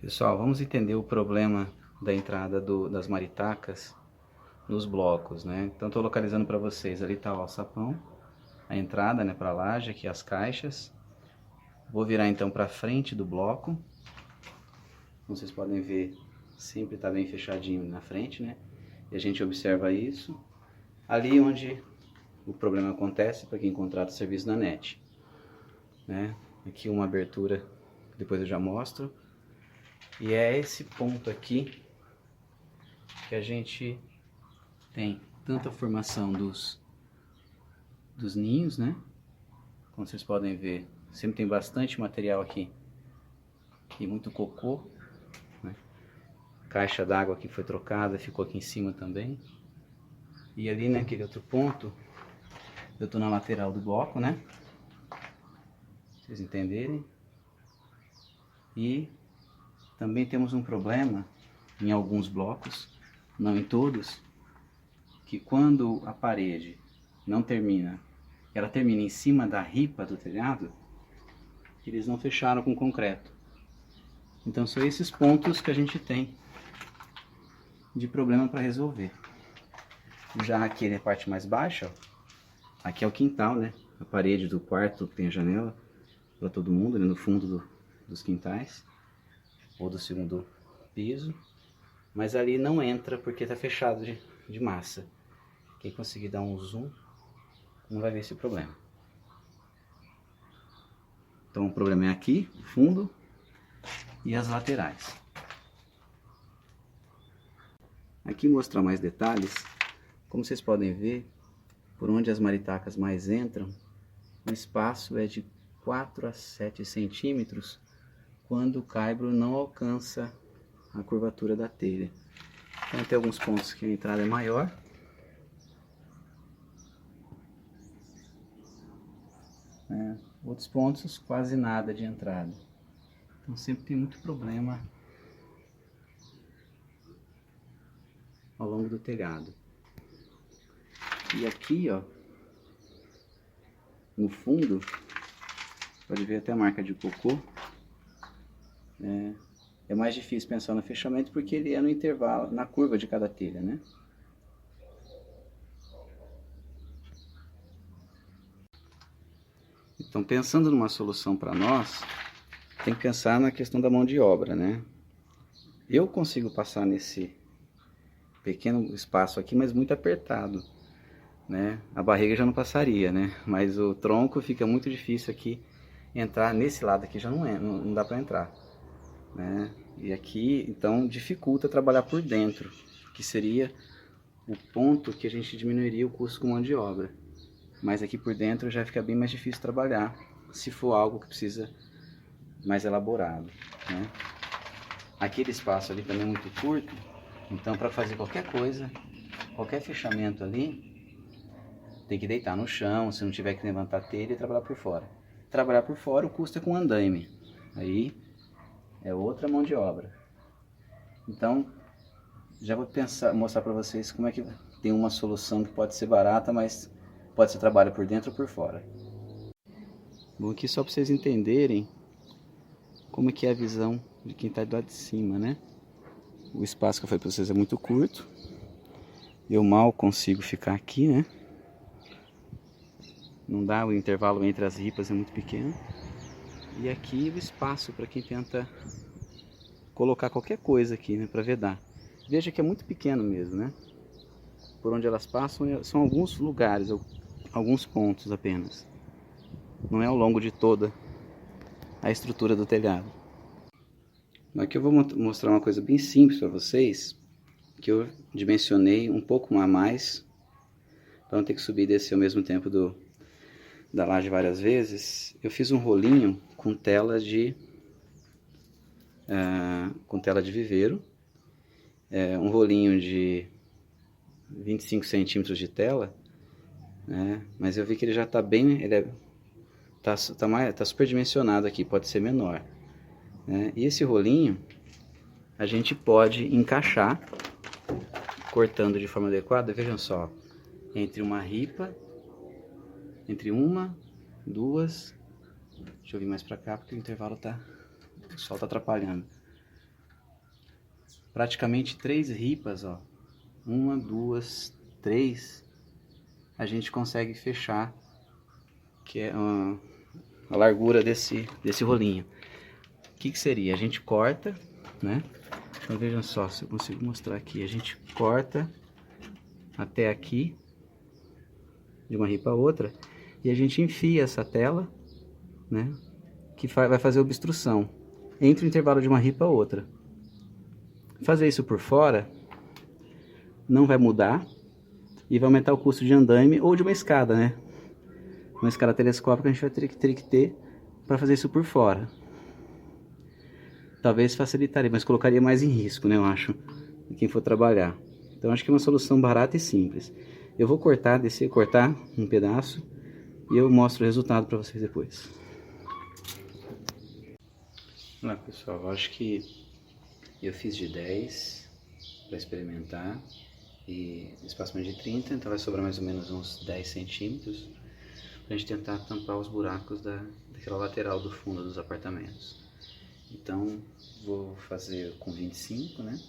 Pessoal, vamos entender o problema da entrada das maritacas nos blocos, né? Então estou localizando para vocês, ali está o alçapão, a entrada, né, para a laje, aqui as caixas. Vou virar então para frente do bloco. Como vocês podem ver, sempre está bem fechadinho na frente, né? E a gente observa isso ali onde o problema acontece para quem contrata o serviço da NET, né? Aqui uma abertura, depois eu já mostro. E é esse ponto aqui que a gente tem tanto a formação dos ninhos, né? Como vocês podem ver, sempre tem bastante material aqui e muito cocô, né? Caixa d'água que foi trocada, ficou aqui em cima também. E ali naquele outro ponto, eu tô na lateral do bloco, né? Pra vocês entenderem. E também temos um problema em alguns blocos, não em todos, que quando a parede não termina, ela termina em cima da ripa do telhado, eles não fecharam com concreto. Então são esses pontos que a gente tem de problema para resolver. Já aqui na parte mais baixa, ó, aqui é o quintal, né? A parede do quarto tem a janela para todo mundo, né? No fundo dos quintais ou do segundo piso, mas ali não entra porque está fechado de massa. Quem conseguir dar um zoom não vai ver esse problema. Então o problema é aqui, o fundo e as laterais. Aqui mostrar mais detalhes. Como vocês podem ver, por onde as maritacas mais entram, o espaço é de 4 a 7 centímetros quando o caibro não alcança a curvatura da telha. Então tem alguns pontos que a entrada é maior. Outros pontos quase nada de entrada. Então sempre tem muito problema ao longo do telhado. E aqui, ó, no fundo, pode ver até a marca de cocô. É mais difícil pensar no fechamento porque ele é no intervalo, na curva de cada telha, né? Então, pensando numa solução para nós, tem que pensar na questão da mão de obra, né? Eu consigo passar nesse pequeno espaço aqui, mas muito apertado, né? A barriga já não passaria, né? Mas o tronco fica muito difícil aqui entrar nesse lado aqui, já não dá para entrar, né? E aqui, então, dificulta trabalhar por dentro, que seria o ponto que a gente diminuiria o custo com mão de obra. Mas aqui por dentro já fica bem mais difícil trabalhar, se for algo que precisa mais elaborado, né? Aquele espaço ali também é muito curto, então para fazer qualquer coisa, qualquer fechamento ali, tem que deitar no chão, se não tiver que levantar a telha e trabalhar por fora. Trabalhar por fora o custo é com andaime, aí é outra mão de obra. Então, já vou mostrar para vocês como é que tem uma solução que pode ser barata, mas pode ser trabalho por dentro ou por fora. Bom, aqui só para vocês entenderem como é que é a visão de quem está do lado de cima, né? O espaço que eu falei para vocês é muito curto. Eu mal consigo ficar aqui, né? Não dá, o intervalo entre as ripas é muito pequeno. E aqui o espaço para quem tenta colocar qualquer coisa aqui, né, para vedar. Veja que é muito pequeno mesmo, né? Por onde elas passam são alguns lugares, alguns pontos apenas. Não é ao longo de toda a estrutura do telhado. Aqui eu vou mostrar uma coisa bem simples para vocês, que eu dimensionei um pouco a mais, para não ter que subir e descer ao mesmo tempo da laje várias vezes. Eu fiz um rolinho com tela de viveiro, um rolinho de 25 centímetros de tela, né? Mas eu vi que ele já está bem, tá super dimensionado aqui, pode ser menor, né? E esse rolinho a gente pode encaixar cortando de forma adequada. Vejam só, entre uma ripa, entre uma, duas, deixa eu vir mais para cá porque o intervalo o sol tá atrapalhando. praticamente 3 ripas, ó. 1, 2, 3, a gente consegue fechar, que é a largura desse rolinho. O que seria? A gente corta, né? Então vejam só se eu consigo mostrar aqui. A gente corta até aqui, de uma ripa a outra, e a gente enfia essa tela, né? Que vai fazer obstrução entre o intervalo de uma ripa a outra. Fazer isso por fora não vai mudar e vai aumentar o custo de andaime ou de uma escada, né? Uma escada telescópica a gente vai ter que ter para fazer isso por fora. Talvez facilitaria, mas colocaria mais em risco, né? Eu acho, quem for trabalhar. Então acho que é uma solução barata e simples. Eu vou cortar um pedaço e eu mostro o resultado para vocês depois. Olha pessoal, eu acho que eu fiz de 10 para experimentar e espaço mais de 30, então vai sobrar mais ou menos uns 10 centímetros para a gente tentar tampar os buracos daquela lateral do fundo dos apartamentos. Então vou fazer com 25, né,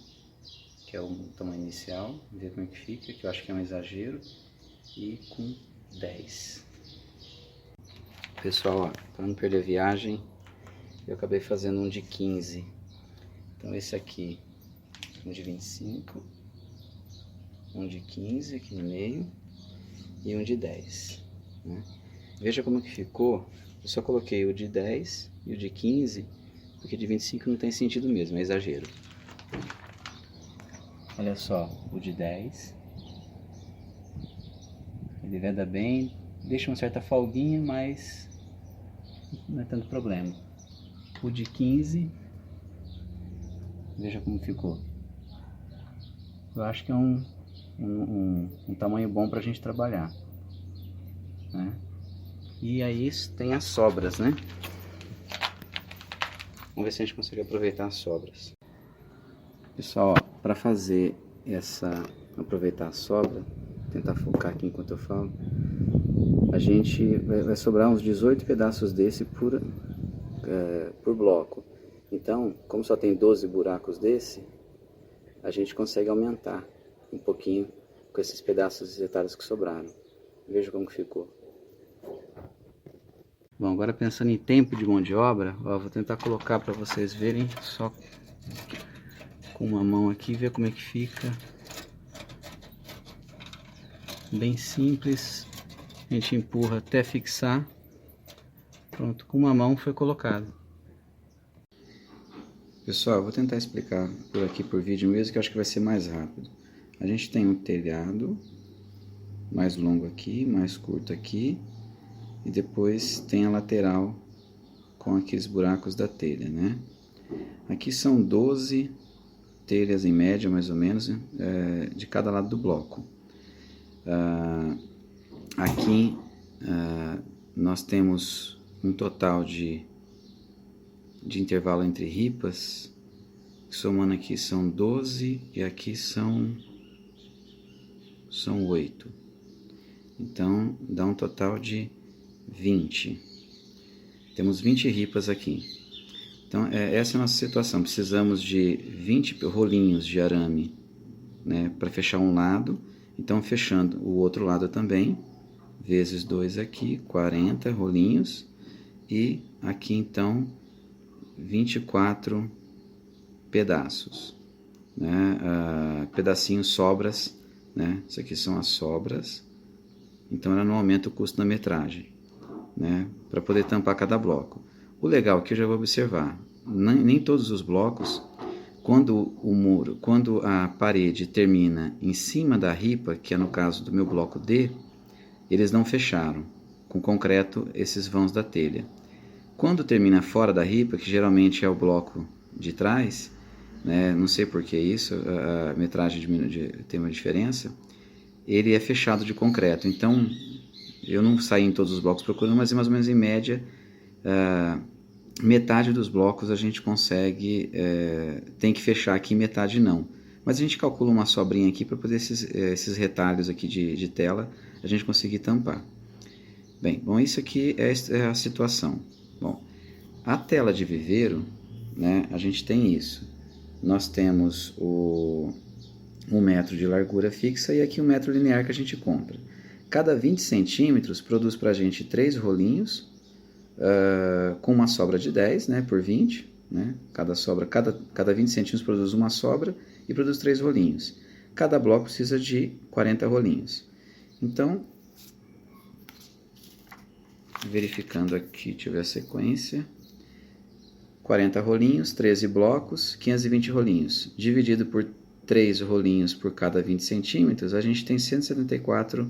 que é o tamanho inicial, ver como é que fica, que eu acho que é um exagero, e com 10. Pessoal, para não perder a viagem, eu acabei fazendo um de 15. Então esse aqui, um de 25, um de 15 aqui no meio e um de 10, né? Veja como que ficou. Eu só coloquei o de 10 e o de 15, porque de 25 não tem sentido mesmo, é exagero. Olha só, o de 10, ele veda bem, deixa uma certa folguinha, mas não é tanto problema. O de 15, veja como ficou. Eu acho que é um tamanho bom para a gente trabalhar, né? E aí tem as sobras, né? Vamos ver se a gente consegue aproveitar as sobras. Pessoal, para fazer aproveitar a sobra, tentar focar aqui enquanto eu falo, a gente vai sobrar uns 18 pedaços desse por bloco. Então, como só tem 12 buracos desse, a gente consegue aumentar um pouquinho com esses pedaços de retalhos que sobraram. Veja como que ficou. Bom, agora pensando em tempo de mão de obra, ó, vou tentar colocar para vocês verem só com uma mão aqui, ver como é que fica. Bem simples, a gente empurra até fixar. Pronto, com uma mão foi colocado. Pessoal, eu vou tentar explicar por aqui por vídeo mesmo, que eu acho que vai ser mais rápido. A gente tem um telhado mais longo aqui, mais curto aqui, e depois tem a lateral com aqueles buracos da telha, né? Aqui são 12 telhas em média, mais ou menos, de cada lado do bloco. Aqui nós temos um total de intervalo entre ripas, somando aqui são 12 e aqui são 8. Então dá um total de 20. Temos 20 ripas aqui. Então essa é a nossa situação. Precisamos de 20 rolinhos de arame, né, para fechar um lado. Então fechando o outro lado também, vezes 2 aqui, 40 rolinhos. E aqui então 24 pedaços, né? Pedacinhos, sobras, né? Isso aqui são as sobras. Então ela não aumenta o custo da metragem, né? Para poder tampar cada bloco. O legal que eu já vou observar, nem todos os blocos, quando a parede termina em cima da ripa, que é no caso do meu bloco D, eles não fecharam com concreto esses vãos da telha. Quando termina fora da ripa, que geralmente é o bloco de trás, né, não sei por que isso, a metragem tem uma diferença, ele é fechado de concreto. Então, eu não saí em todos os blocos procurando, mas mais ou menos em média, metade dos blocos a gente consegue, tem que fechar aqui, metade não. Mas a gente calcula uma sobrinha aqui para poder esses retalhos aqui de tela a gente conseguir tampar. Bem, bom, isso aqui é a situação. Bom, a tela de viveiro, né, a gente tem isso. nós temos o 1 metro de largura fixa e aqui o metro linear que a gente compra. Cada 20 centímetros produz para a gente 3 rolinhos, com uma sobra de 10, né, por 20, né? Cada 20 centímetros produz uma sobra e produz 3 rolinhos. Cada bloco precisa de 40 rolinhos. Então, verificando aqui, deixa eu ver a sequência. 40 rolinhos, 13 blocos, 520 rolinhos. Dividido por 3 rolinhos por cada 20 centímetros, a gente tem 174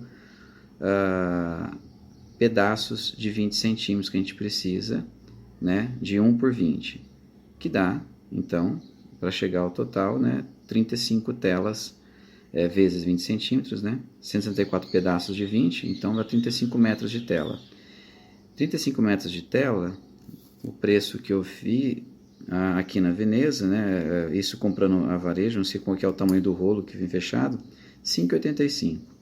pedaços de 20 centímetros que a gente precisa, né, de 1 por 20, que dá, então, para chegar ao total, né, 35 telas vezes 20 centímetros, né, 164 pedaços de 20, então dá 35 metros de tela. 35 metros de tela, o preço que eu vi aqui na Veneza, né, isso comprando a varejo, não sei qual que é o tamanho do rolo que vem fechado, R$ 5,85.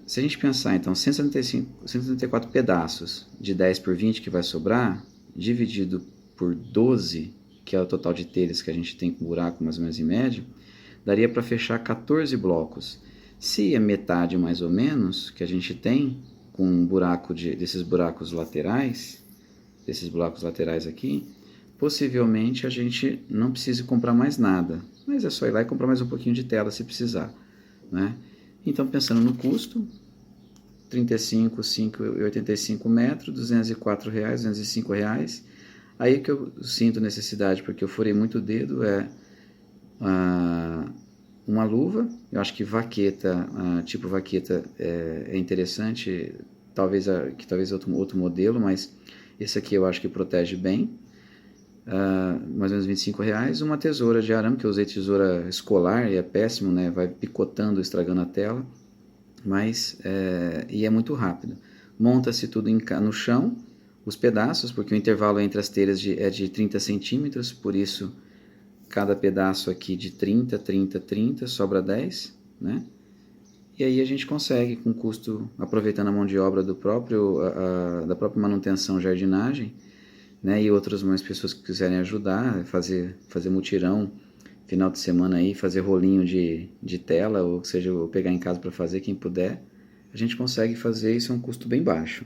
Se a gente pensar, então, 174 pedaços de 10 por 20 que vai sobrar, dividido por 12, que é o total de telhas que a gente tem com buraco mais ou menos em média, daria para fechar 14 blocos. Se é metade mais ou menos que a gente tem com um buraco desses buracos laterais aqui, possivelmente a gente não precise comprar mais nada, mas é só ir lá e comprar mais um pouquinho de tela se precisar, né? Então, pensando no custo, 35,85 metros, R$ 204, R$ 205. Aí que eu sinto necessidade, porque eu furei muito o dedo, uma luva. Eu acho que vaqueta, tipo vaqueta é interessante, talvez outro modelo, mas esse aqui eu acho que protege bem. Mais ou menos R$ 25. Uma tesoura de arame, que eu usei tesoura escolar e é péssimo, né? Vai picotando, estragando a tela, mas e é muito rápido. Monta-se tudo no chão, os pedaços, porque o intervalo entre as telhas é de 30 centímetros, por isso cada pedaço aqui de 30, 30, 30, sobra 10, né? E aí a gente consegue, com custo, aproveitando a mão de obra da própria manutenção, jardinagem, né, e outras mais pessoas que quiserem ajudar, fazer mutirão, final de semana aí, fazer rolinho de tela, ou seja, ou pegar em casa para fazer, quem puder, a gente consegue fazer isso a um custo bem baixo.